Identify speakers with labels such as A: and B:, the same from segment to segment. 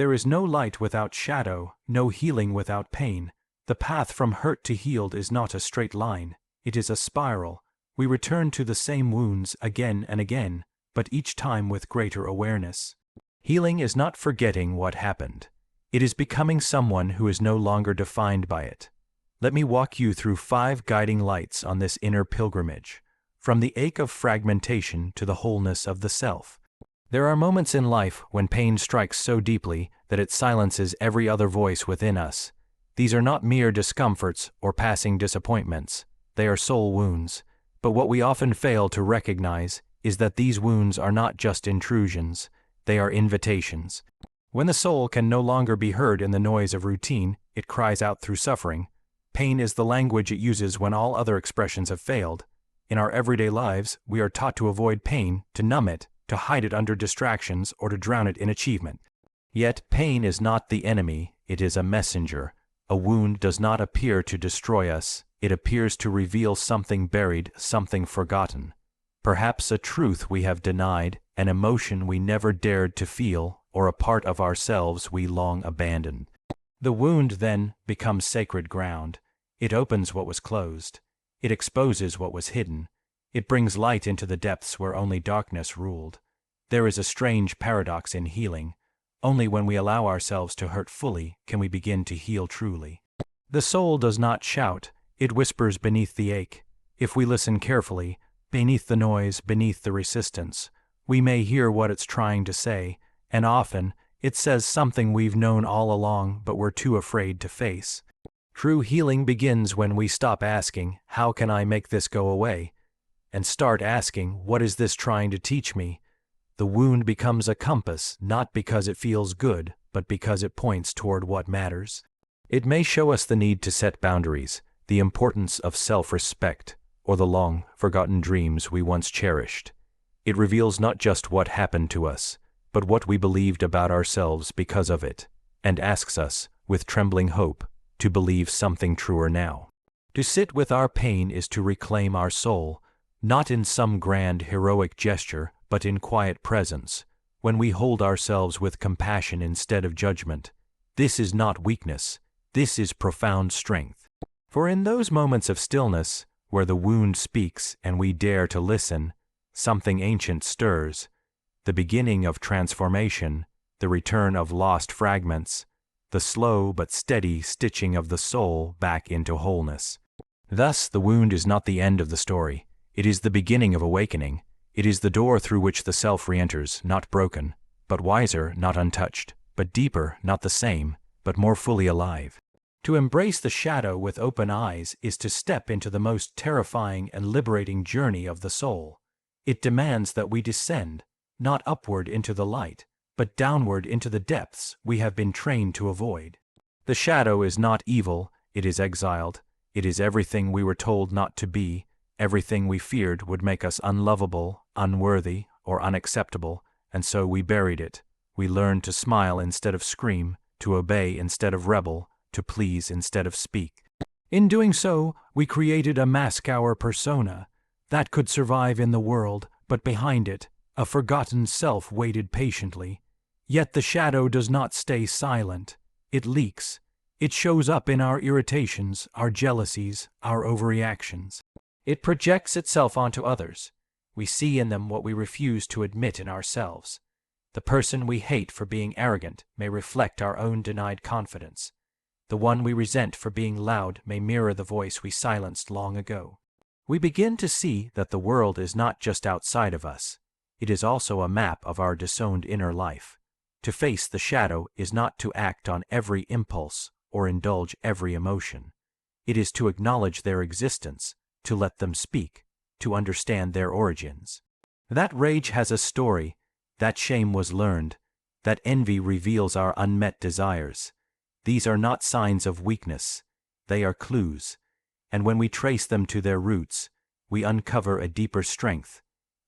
A: There is no light without shadow, no healing without pain. The path from hurt to healed is not a straight line, it is a spiral. We return to the same wounds again and again, but each time with greater awareness. Healing is not forgetting what happened. It is becoming someone who is no longer defined by it. Let me walk you through 5 guiding lights on this inner pilgrimage, from the ache of fragmentation to the wholeness of the self. There are moments in life when pain strikes so deeply that it silences every other voice within us. These are not mere discomforts or passing disappointments. They are soul wounds. But what we often fail to recognize is that these wounds are not just intrusions, they are invitations. When the soul can no longer be heard in the noise of routine, it cries out through suffering. Pain is the language it uses when all other expressions have failed. In our everyday lives, we are taught to avoid pain, to numb it, to hide it under distractions, or to drown it in achievement. Yet pain is not the enemy, it is a messenger. A wound does not appear to destroy us, it appears to reveal something buried, something forgotten. Perhaps a truth we have denied, an emotion we never dared to feel, or a part of ourselves we long abandoned. The wound then becomes sacred ground. It opens what was closed. It exposes what was hidden. It brings light into the depths where only darkness ruled. There is a strange paradox in healing. Only when we allow ourselves to hurt fully can we begin to heal truly. The soul does not shout, it whispers beneath the ache. If we listen carefully, beneath the noise, beneath the resistance, we may hear what it's trying to say, and often, it says something we've known all along but we're too afraid to face. True healing begins when we stop asking, "How can I make this go away?" and start asking, "What is this trying to teach me?" The wound becomes a compass, not because it feels good, but because it points toward what matters. It may show us the need to set boundaries, the importance of self-respect, or the long, forgotten dreams we once cherished. It reveals not just what happened to us, but what we believed about ourselves because of it, and asks us, with trembling hope, to believe something truer now. To sit with our pain is to reclaim our soul, not in some grand heroic gesture, but in quiet presence, when we hold ourselves with compassion instead of judgment. This is not weakness, this is profound strength. For in those moments of stillness, where the wound speaks and we dare to listen, something ancient stirs, the beginning of transformation, the return of lost fragments, the slow but steady stitching of the soul back into wholeness. Thus, the wound is not the end of the story. It is the beginning of awakening. It is the door through which the self re-enters, not broken, but wiser, not untouched, but deeper, not the same, but more fully alive. To embrace the shadow with open eyes is to step into the most terrifying and liberating journey of the soul. It demands that we descend, not upward into the light, but downward into the depths we have been trained to avoid. The shadow is not evil, it is exiled. It is everything we were told not to be, everything we feared would make us unlovable, unworthy, or unacceptable, and so we buried it. We learned to smile instead of scream, to obey instead of rebel, to please instead of speak. In doing so, we created a mask-our persona that could survive in the world, but behind it, a forgotten self waited patiently. Yet the shadow does not stay silent. It leaks. It shows up in our irritations, our jealousies, our overreactions. It projects itself onto others. We see in them what we refuse to admit in ourselves. The person we hate for being arrogant may reflect our own denied confidence. The one we resent for being loud may mirror the voice we silenced long ago. We begin to see that the world is not just outside of us. It is also a map of our disowned inner life. To face the shadow is not to act on every impulse or indulge every emotion. It is to acknowledge their existence, to let them speak, to understand their origins. That rage has a story, that shame was learned, that envy reveals our unmet desires. These are not signs of weakness, they are clues, and when we trace them to their roots, we uncover a deeper strength,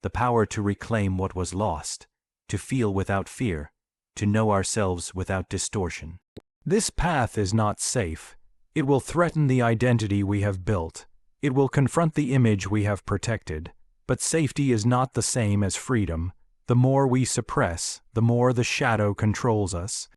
A: the power to reclaim what was lost, to feel without fear, to know ourselves without distortion. This path is not safe. It will threaten the identity we have built. It will confront the image we have protected. But safety is not the same as freedom. The more we suppress, the more the shadow controls us.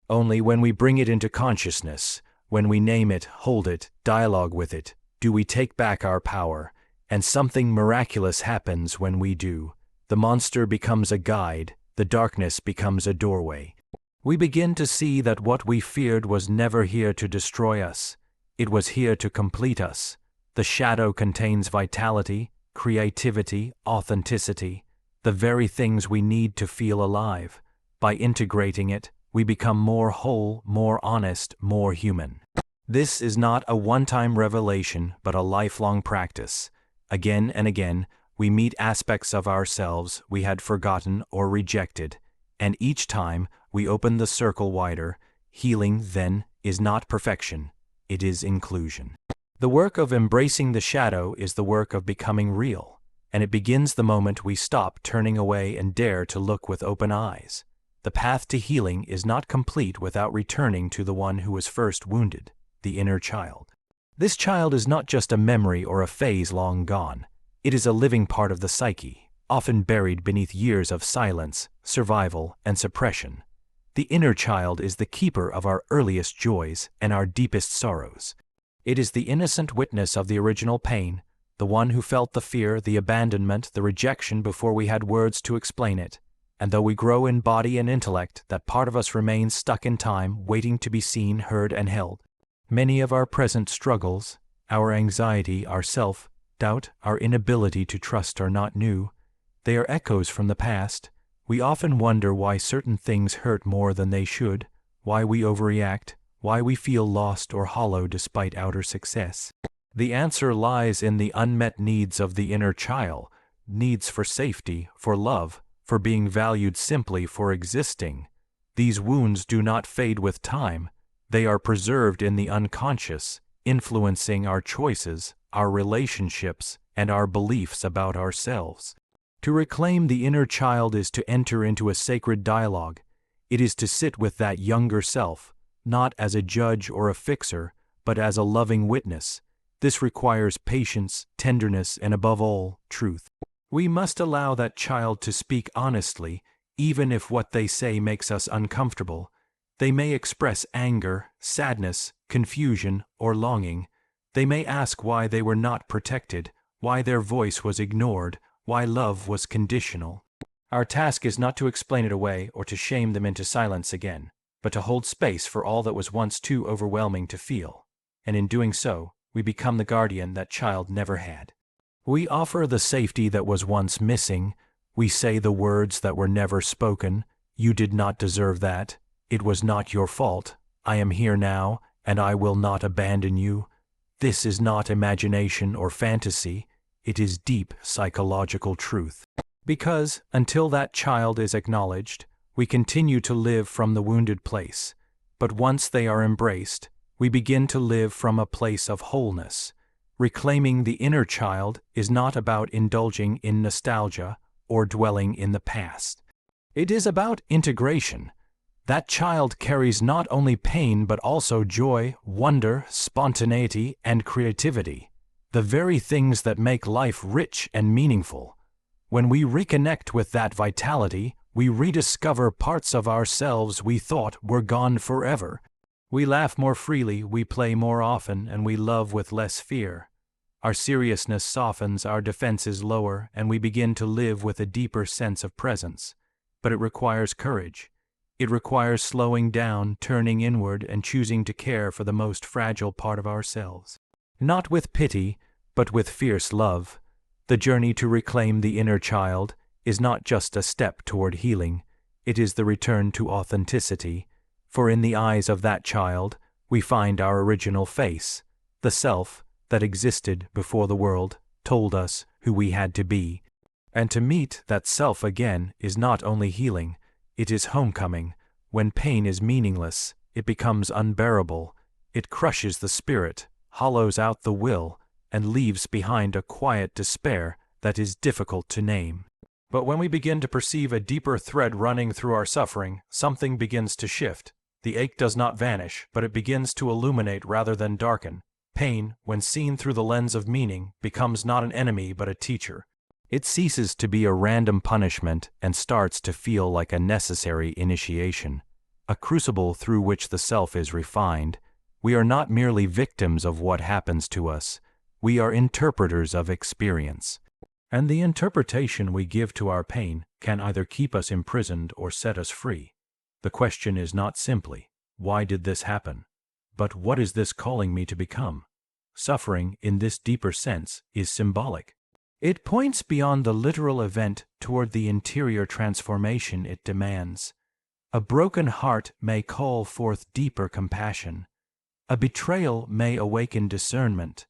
A: Only when we bring it into consciousness, when we name it, hold it, dialogue with it, do we take back our power, and something miraculous happens when we do. The monster becomes a guide, the darkness becomes a doorway. We begin to see that what we feared was never here to destroy us. It was here to complete us. The shadow contains vitality, creativity, authenticity, the very things we need to feel alive. By integrating it, we become more whole, more honest, more human. This is not a one-time revelation, but a lifelong practice. Again and again, we meet aspects of ourselves we had forgotten or rejected, and each time we open the circle wider. Healing, then, is not perfection, it is inclusion. The work of embracing the shadow is the work of becoming real, and it begins the moment we stop turning away and dare to look with open eyes. The path to healing is not complete without returning to the one who was first wounded, the inner child. This child is not just a memory or a phase long gone. It is a living part of the psyche, often buried beneath years of silence, survival, and suppression. The inner child is the keeper of our earliest joys and our deepest sorrows. It is the innocent witness of the original pain, the one who felt the fear, the abandonment, the rejection before we had words to explain it. And though we grow in body and intellect, that part of us remains stuck in time, waiting to be seen, heard, and held. Many of our present struggles, our anxiety, our self-doubt, our inability to trust are not new. They are echoes from the past. We often wonder why certain things hurt more than they should, why we overreact, why we feel lost or hollow despite outer success. The answer lies in the unmet needs of the inner child, needs for safety, for love, for being valued simply for existing. These wounds do not fade with time. They are preserved in the unconscious, influencing our choices, our relationships, and our beliefs about ourselves. To reclaim the inner child is to enter into a sacred dialogue. It is to sit with that younger self, not as a judge or a fixer, but as a loving witness. This requires patience, tenderness, and above all, truth. We must allow that child to speak honestly, even if what they say makes us uncomfortable. They may express anger, sadness, confusion, or longing. They may ask why they were not protected, why their voice was ignored, why love was conditional. Our task is not to explain it away or to shame them into silence again, but to hold space for all that was once too overwhelming to feel. And in doing so, we become the guardian that child never had. We offer the safety that was once missing. We say the words that were never spoken. You did not deserve that. It was not your fault. I am here now, and I will not abandon you. This is not imagination or fantasy. It is deep psychological truth. Because, until that child is acknowledged, we continue to live from the wounded place. But once they are embraced, we begin to live from a place of wholeness. Reclaiming the inner child is not about indulging in nostalgia or dwelling in the past. It is about integration. That child carries not only pain but also joy, wonder, spontaneity, and creativity, the very things that make life rich and meaningful. When we reconnect with that vitality, we rediscover parts of ourselves we thought were gone forever. We laugh more freely, we play more often, and we love with less fear. Our seriousness softens, our defenses lower, and we begin to live with a deeper sense of presence. But it requires courage. It requires slowing down, turning inward, and choosing to care for the most fragile part of ourselves. Not with pity, but with fierce love. The journey to reclaim the inner child is not just a step toward healing, it is the return to authenticity. For in the eyes of that child, we find our original face, the self that existed before the world told us who we had to be. And to meet that self again is not only healing, it is homecoming. When pain is meaningless, it becomes unbearable. It crushes the spirit, hollows out the will, and leaves behind a quiet despair that is difficult to name. But when we begin to perceive a deeper thread running through our suffering, something begins to shift. The ache does not vanish, but it begins to illuminate rather than darken. Pain, when seen through the lens of meaning, becomes not an enemy but a teacher. It ceases to be a random punishment and starts to feel like a necessary initiation. a crucible through which the self is refined. We are not merely victims of what happens to us, we are interpreters of experience. And the interpretation we give to our pain can either keep us imprisoned or set us free. The question is not simply, why did this happen? But what is this calling me to become? Suffering, in this deeper sense, is symbolic. It points beyond the literal event toward the interior transformation it demands. A broken heart may call forth deeper compassion. A betrayal may awaken discernment.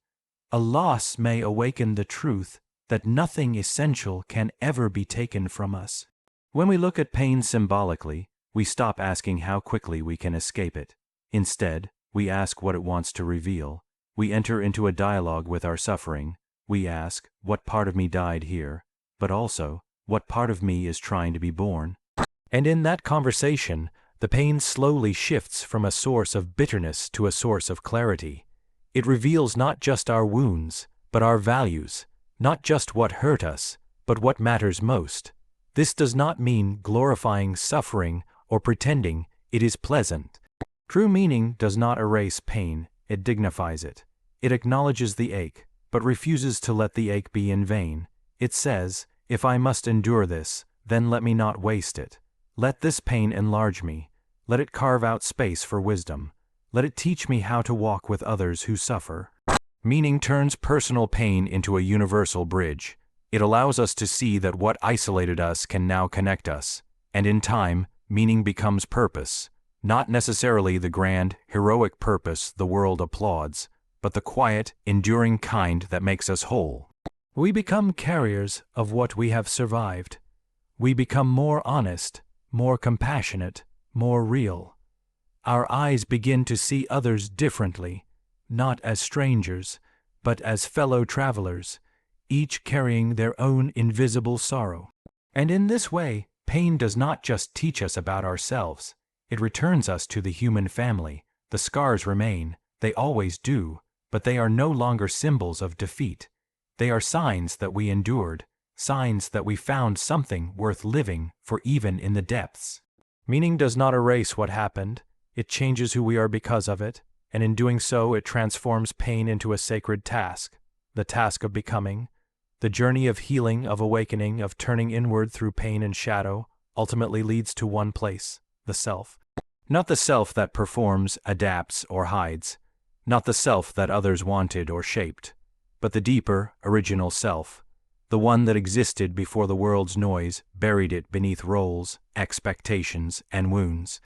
A: A loss may awaken the truth that nothing essential can ever be taken from us. When we look at pain symbolically, we stop asking how quickly we can escape it. Instead, we ask what it wants to reveal. We enter into a dialogue with our suffering. We ask, what part of me died here? But also, what part of me is trying to be born? And in that conversation, the pain slowly shifts from a source of bitterness to a source of clarity. It reveals not just our wounds, but our values, not just what hurt us, but what matters most. This does not mean glorifying suffering or pretending it is pleasant. True meaning does not erase pain, it dignifies it. It acknowledges the ache, but refuses to let the ache be in vain. It says, if I must endure this, then let me not waste it. Let this pain enlarge me. Let it carve out space for wisdom. Let it teach me how to walk with others who suffer. Meaning turns personal pain into a universal bridge. It allows us to see that what isolated us can now connect us. And in time, meaning becomes purpose. Not necessarily the grand, heroic purpose the world applauds, but the quiet, enduring kind that makes us whole. We become carriers of what we have survived. We become more honest, more compassionate, more real. Our eyes begin to see others differently, not as strangers, but as fellow travelers, each carrying their own invisible sorrow. And in this way, pain does not just teach us about ourselves. It returns us to the human family. The scars remain, they always do, but they are no longer symbols of defeat. They are signs that we endured, signs that we found something worth living for even in the depths. Meaning does not erase what happened, it changes who we are because of it, and in doing so it transforms pain into a sacred task, the task of becoming. The journey of healing, of awakening, of turning inward through pain and shadow, ultimately leads to one place, the self. Not the self that performs, adapts, or hides, not the self that others wanted or shaped, but the deeper, original self, the one that existed before the world's noise buried it beneath roles, expectations, and wounds.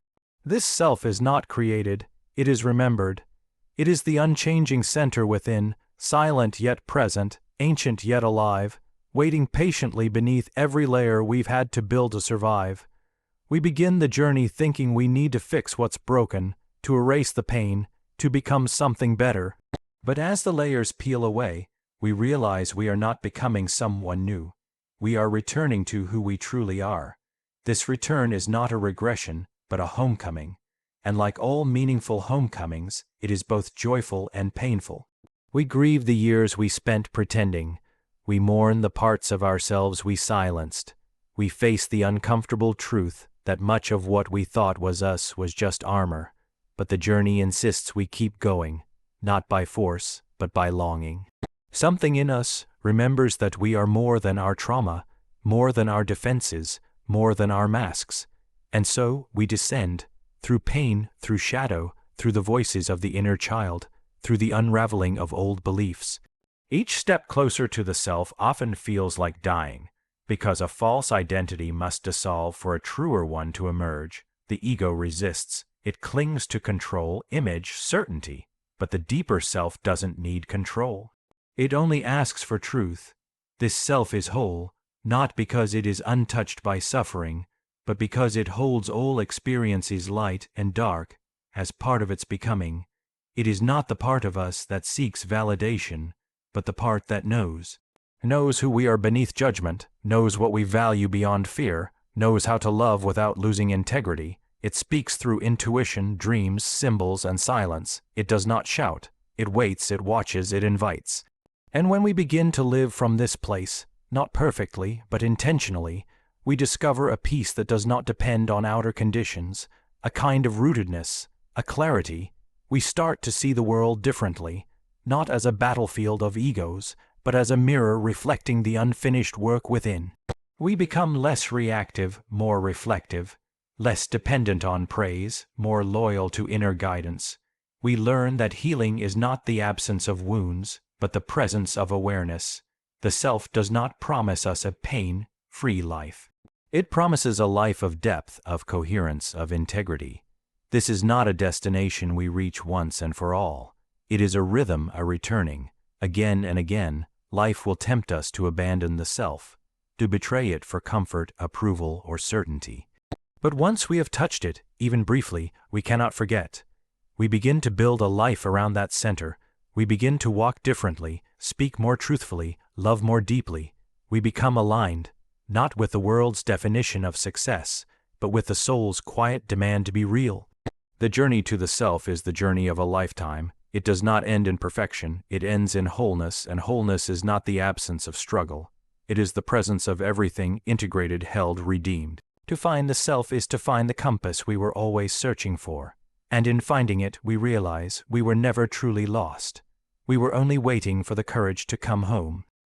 A: This self is not created, it is remembered. It is the unchanging center within, silent yet present, ancient yet alive, waiting patiently beneath every layer we've had to build to survive. We begin the journey thinking we need to fix what's broken, to erase the pain, to become something better. But as the layers peel away, we realize we are not becoming someone new. We are returning to who we truly are. This return is not a regression, but a homecoming. And like all meaningful homecomings, it is both joyful and painful. We grieve the years we spent pretending. We mourn the parts of ourselves we silenced. We face the uncomfortable truth that much of what we thought was us was just armor. But the journey insists we keep going, not by force, but by longing. Something in us remembers that we are more than our trauma, more than our defenses, more than our masks. And so we descend, through pain, through shadow, through the voices of the inner child, through the unraveling of old beliefs. Each step closer to the self often feels like dying, because a false identity must dissolve for a truer one to emerge. The ego resists. It clings to control, image, certainty. But the deeper self doesn't need control. It only asks for truth. This self is whole, not because it is untouched by suffering, but because it holds all experiences light and dark as part of its becoming. It is not the part of us that seeks validation, but the part that knows. Knows who we are beneath judgment, knows what we value beyond fear, knows how to love without losing integrity. It speaks through intuition, dreams, symbols, and silence. It does not shout. It waits, it watches, it invites. And when we begin to live from this place, not perfectly, but intentionally, we discover a peace that does not depend on outer conditions, a kind of rootedness, a clarity. We start to see the world differently, not as a battlefield of egos, but as a mirror reflecting the unfinished work within. We become less reactive, more reflective, less dependent on praise, more loyal to inner guidance. We learn that healing is not the absence of wounds, but the presence of awareness. The self does not promise us a pain-free life. It promises a life of depth, of coherence, of integrity. This is not a destination we reach once and for all. It is a rhythm, a returning. Again and again, life will tempt us to abandon the self, to betray it for comfort, approval, or certainty. But once we have touched it, even briefly, we cannot forget. We begin to build a life around that center. We begin to walk differently, speak more truthfully, love more deeply. We become aligned, not with the world's definition of success, but with the soul's quiet demand to be real. The journey to the self is the journey of a lifetime. It does not end in perfection, it ends in wholeness, and wholeness is not the absence of struggle. It is the presence of everything integrated, held, redeemed. To find the self is to find the compass we were always searching for. And in finding it, we realize we were never truly lost. We were only waiting for the courage to come home.